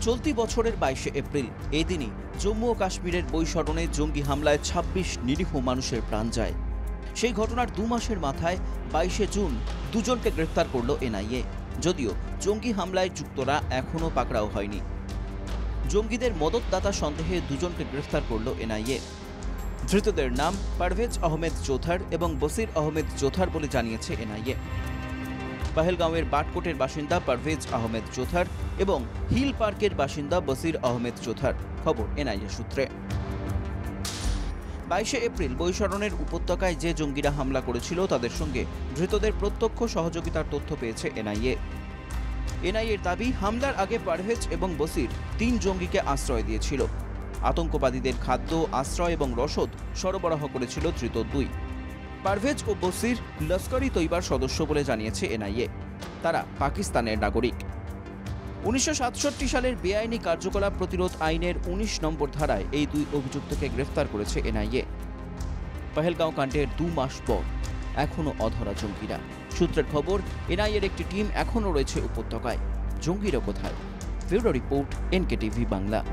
চলতি বছরের 22শে এপ্রিল এই দিনই জম্মু ও কাশ্মীরের বৈশরণে জঙ্গি হামলায় ২৬ নিরীহ মানুষের প্রাণ যায়। সেই ঘটনার ২ মাসের মাথায় ২২শে জুন দুজনকে গ্রেফতার করল এনআইএ। যদিও জঙ্গি হামলায় যুক্তরা এখনও পাকড়াও হয়নি। জঙ্গিদের মদতদাতা সন্দেহে দুজনকে গ্রেফতার করল এনআইএ। ধৃতদের নাম পারভেজ আহমেদ চৌধার এবং বসির আহমেদ চৌধার বলে জানিয়েছে এনআইএ। পহেলগাঁওয়ের বাটকোটের বাসিন্দা পারভেজ আহমেদ চৌধার এবং হিল পার্কের বাসিন্দা বসির আহমেদ চৌধার, খবর এনআইএ সূত্রে। ২২শে এপ্রিল বৈশরণের উপত্যকায় যে জঙ্গিরা হামলা করেছিল তাদের সঙ্গে ধৃতদের প্রত্যক্ষ সহযোগিতার তথ্য পেয়েছে এনআইএ। এনআইএর দাবি, হামলার আগে পারভেজ এবং বসির ৩ জঙ্গিকে আশ্রয় দিয়েছিল। আতঙ্কবাদীদের খাদ্য, আশ্রয় এবং রসদ সরবরাহ করেছিল ধৃত ২। পারভেজ ও বসির লস্কর-ই তৈবার সদস্য বলে জানিয়েছে এনআইএ। তারা পাকিস্তানের নাগরিক। ১৯৬৭ সালের বেআইনি কার্যকলাপ প্রতিরোধ আইনের ১৯ নম্বর ধারায় এই ২ অভিযুক্তকে গ্রেফতার করেছে এনআইএ। পহেলগাঁও কাণ্ডের ২ মাস পর এখনও অধরা জঙ্গিরা। সূত্রের খবর, এনআইএর একটি টিম এখনও রয়েছে উপত্যকায়। জঙ্গিরা কোথায়? Bureau report, NKTV Bangla.